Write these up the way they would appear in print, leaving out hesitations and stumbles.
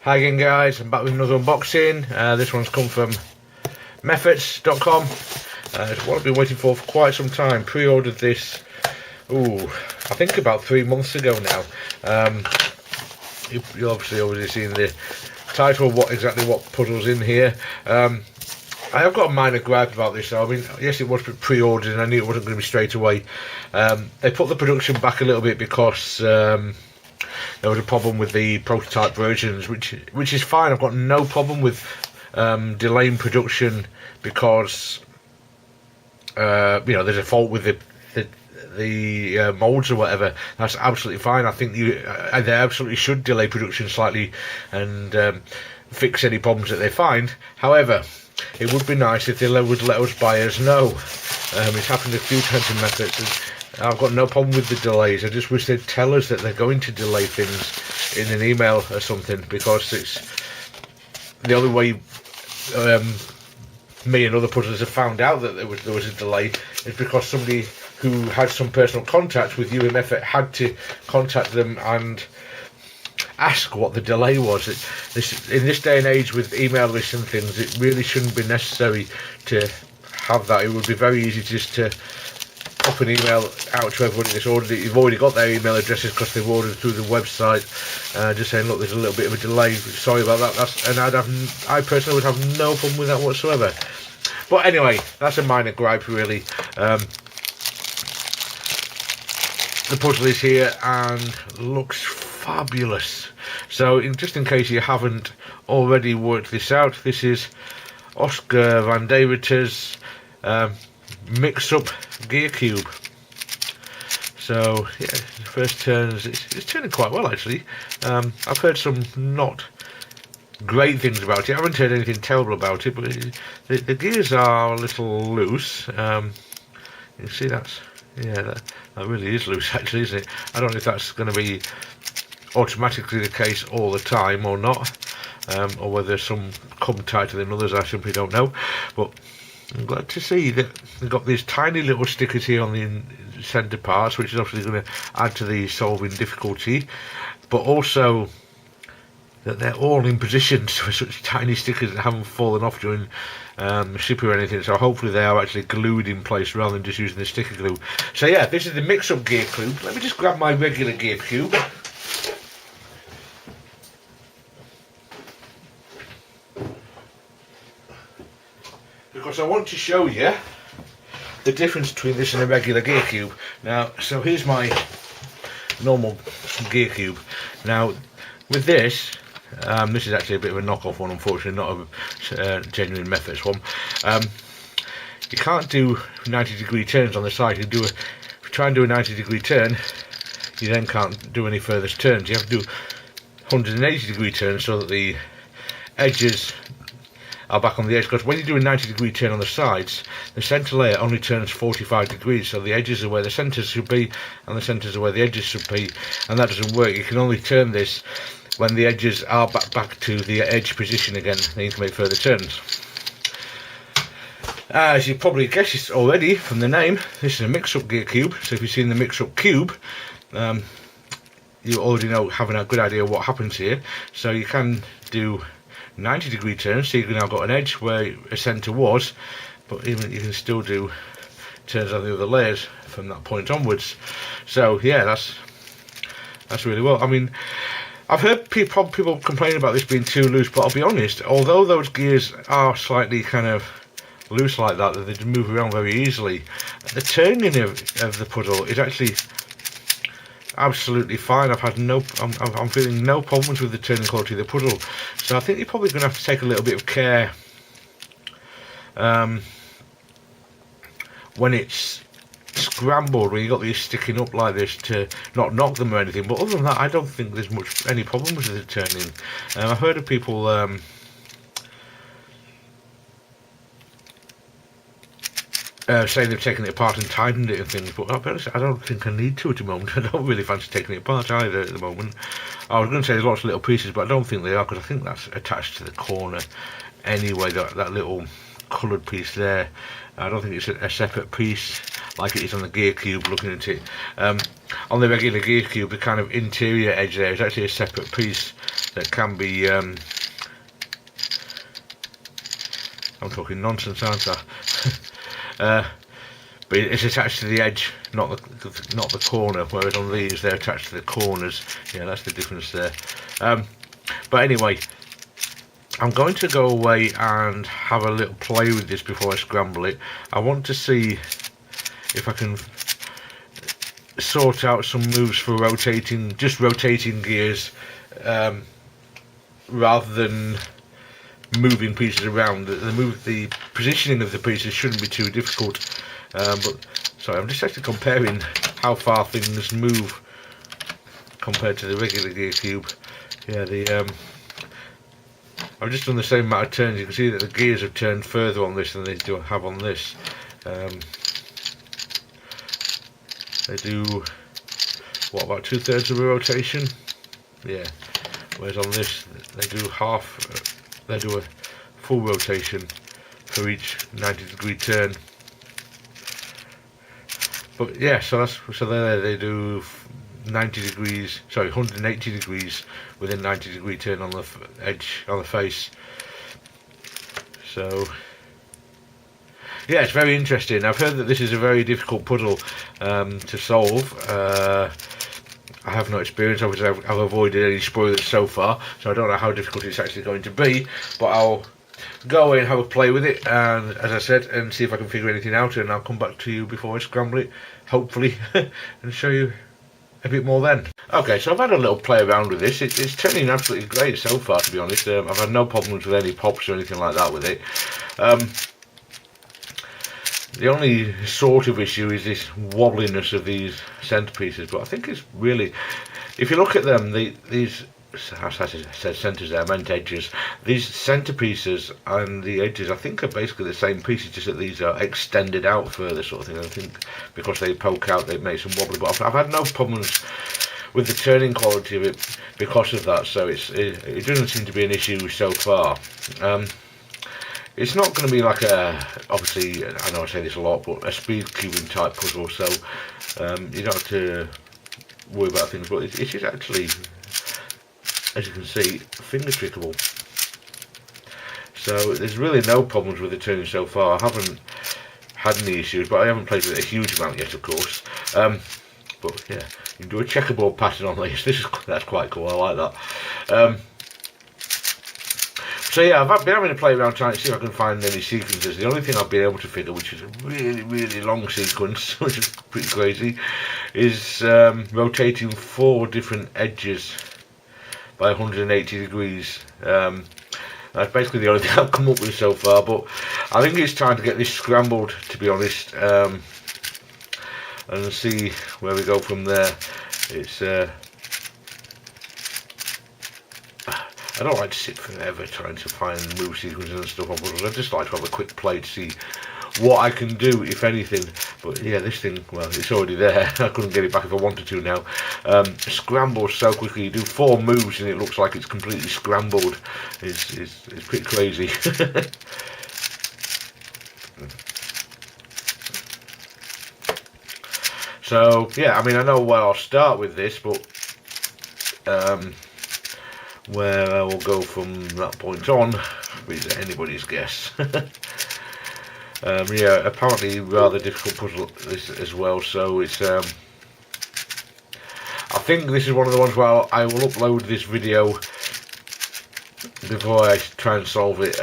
Hi again guys, I'm back with another unboxing. This one's come from mefferts.com. It's what I've been waiting for quite some time. Pre-ordered this, I think about 3 months ago now. You've obviously already seen the title, what puzzle's in here. I have got a minor gripe about this though. I mean, yes, it was pre-ordered and I knew it wasn't going to be straight away. They put the production back a little bit because there was a problem with the prototype versions, which is fine. I've got no problem with delaying production because there's a fault with the molds or whatever. That's absolutely fine. I think they absolutely should delay production slightly and fix any problems that they find. However, it would be nice if they would let us buyers know. It's happened a few times in Mefferts, and I've got no problem with the delays. I just wish they'd tell us that they're going to delay things in an email or something, because it's the only way me and other puzzlers have found out that there was a delay is because somebody who had some personal contact with UMF had to contact them and ask what the delay was. In this day and age with email lists and things, it really shouldn't be necessary to have that. It would be very easy just to pop an email out to everybody that's ordered it. You've already got their email addresses because they've ordered through the website, just saying, look, there's a little bit of a delay, sorry about that. I personally would have no problem with that whatsoever. But anyway, that's a minor gripe really. The puzzle is here and looks fabulous. So just in case you haven't already worked this out, this is Oskar van Daveter's Mixup gear cube. So yeah, the first turns, it's turning quite well actually. I've heard some not great things about it. I haven't heard anything terrible about it, but the gears are a little loose. You can see that really is loose actually, isn't it? I don't know if that's going to be automatically the case all the time or not, or whether some come tighter than others. I simply don't know, but I'm glad to see that they've got these tiny little stickers here on the centre parts, which is obviously going to add to the solving difficulty, but also that they're all in position for such tiny stickers that haven't fallen off during shipping or anything. So hopefully they are actually glued in place rather than just using the sticker glue. So yeah, this is the Mixup gear cube. Let me just grab my regular gear cube. Because I want to show you the difference between this and a regular gear cube. Now, so here's my normal gear cube. Now, with this, this is actually a bit of a knockoff one, unfortunately, not a genuine Mefferts one. You can't do 90-degree turns on the side. If you try and do a 90-degree turn, you then can't do any further turns. You have to do 180-degree turns so that the edges are back on the edge, because when you do a 90-degree turn on the sides, the centre layer only turns 45 degrees, so the edges are where the centres should be and the centres are where the edges should be, and that doesn't work. You can only turn this when the edges are back to the edge position again. Then you can make further turns. As you probably guessed already from the name, this is a Mixup gear cube. So if you've seen the Mixup cube, you already have a good idea what happens here. So you can do 90-degree turns, so you've now got an edge where a centre was, but even you can still do turns on the other layers from that point onwards. So yeah, that's really well. I mean, I've heard people complaining about this being too loose, but I'll be honest, although those gears are slightly kind of loose like that they move around very easily, the turning of the puzzle is actually absolutely fine. I'm feeling no problems with the turning quality of the puzzle. So I think you're probably going to have to take a little bit of care when it's scrambled, where you got these sticking up like this, to not knock them or anything. But other than that, I don't think there's any problems with the turning. I've heard of people saying they've taken it apart and tightened it and things, but I don't think I need to at the moment. I don't really fancy taking it apart either at the moment. I was going to say there's lots of little pieces, but I don't think they are, because I think that's attached to the corner anyway, that little coloured piece there. I don't think it's a separate piece like it is on the gear cube looking at it. On the regular gear cube, the kind of interior edge there is actually a separate piece that can be I'm talking nonsense, aren't I? But it's attached to the edge, not the corner, whereas on these they're attached to the corners. Yeah, that's the difference there. But anyway, I'm going to go away and have a little play with this before I scramble it. I want to see if I can sort out some moves for just rotating gears, rather than moving pieces around. The positioning of the pieces shouldn't be too difficult. But sorry, I'm just actually comparing how far things move compared to the regular gear cube. Yeah, I've just done the same amount of turns. You can see that the gears have turned further on this than they do have on this. They do what, about 2/3 of a rotation? Yeah. Whereas on this, they do they do a full rotation for each 90-degree turn. But yeah, so there they do 90 degrees, sorry, 180 degrees with a 90-degree turn on the edge, on the face. So yeah, it's very interesting. I've heard that this is a very difficult puzzle to solve. I have no experience, obviously I've avoided any spoilers so far, so I don't know how difficult it's actually going to be, but I'll go away and have a play with it, and as I said, and see if I can figure anything out, and I'll come back to you before I scramble it, hopefully, and show you a bit more then. Okay, so I've had a little play around with this. It's turning absolutely great so far, to be honest. I've had no problems with any pops or anything like that with it. The only sort of issue is this wobbliness of these centerpieces, but I think it's really, if you look at them, these, as I said centers there, I meant edges. These centerpieces and the edges, I think, are basically the same pieces, just that these are extended out further, sort of thing. I think because they poke out, they make some wobbly, but I've had no problems with the turning quality of it because of that, so it doesn't seem to be an issue so far. It's not going to be like obviously, I know I say this a lot, but a speed cubing type puzzle, so you don't have to worry about things, but it is actually, as you can see, finger trickable. So there's really no problems with the turning so far. I haven't had any issues, but I haven't played with it a huge amount yet, of course. But yeah, you can do a checkerboard pattern on these. That's quite cool. I like that. So yeah, I've been having to play around trying to see if I can find any sequences. The only thing I've been able to figure, which is a really, really long sequence, which is pretty crazy, is rotating 4 different edges by 180 degrees. That's basically the only thing I've come up with so far, but I think it's time to get this scrambled, to be honest, and see where we go from there. It's I don't like to sit forever trying to find move sequences and stuff on puzzles. I just like to have a quick play to see what I can do, if anything. But yeah, this thing, well, it's already there. I couldn't get it back if I wanted to now. Scrambles so quickly. You do 4 moves and it looks like it's completely scrambled. It's pretty crazy. So yeah, I mean, I know where I'll start with this, but where I will go from that point on is anybody's guess. Yeah, apparently rather difficult puzzle this as well, so it's I think this is one of the ones where I will upload this video before I try and solve it,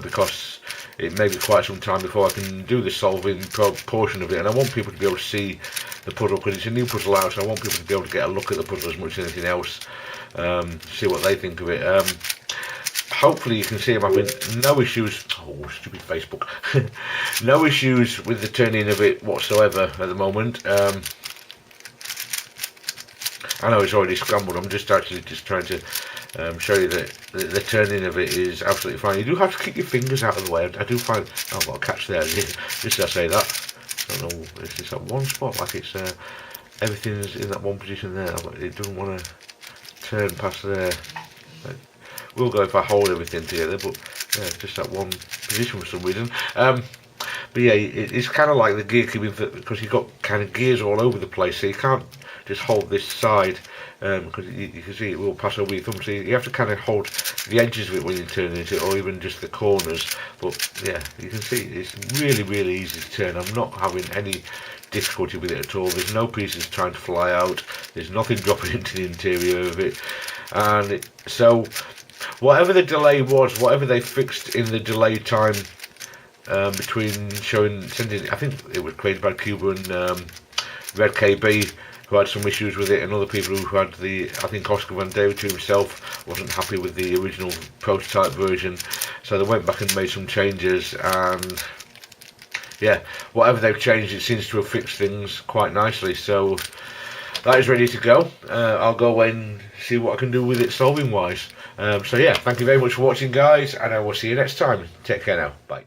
because it may be quite some time before I can do the solving portion of it, and I want people to be able to see the puzzle, because it's a new puzzle out, so I want people to be able to get a look at the puzzle as much as anything else, see what they think of it. Hopefully you can see I'm having no issues, oh stupid Facebook, no issues with the turning of it whatsoever at the moment. I know it's already scrambled, I'm just trying to show you that the turning of it is absolutely fine. You do have to keep your fingers out of the way. I do find, oh, I've got a catch there, just as I say that. I don't know, it's just that one spot, like it's everything's in that one position there, but it doesn't want to turn past there. Will go if I hold everything together, but yeah, just that one position for some reason. But yeah, it's kind of like the gear cubing, because you've got kind of gears all over the place, so you can't just hold this side, because you can see it will pass over your thumb, so you have to kind of hold the edges of it when you turn it, or even just the corners. But yeah, you can see it's really easy to turn. I'm not having any difficulty with it at all. There's no pieces trying to fly out, there's nothing dropping into the interior of it. And so whatever the delay was, whatever they fixed in the delay time between sending, I think it was created by Cuba and Red KB, who had some issues with it, and other people who had I think Oskar van David himself wasn't happy with the original prototype version, so they went back and made some changes, and yeah, whatever they've changed, it seems to have fixed things quite nicely. So that is ready to go. I'll go away and see what I can do with it solving wise. So yeah, thank you very much for watching, guys, and I will see you next time. Take care now. Bye.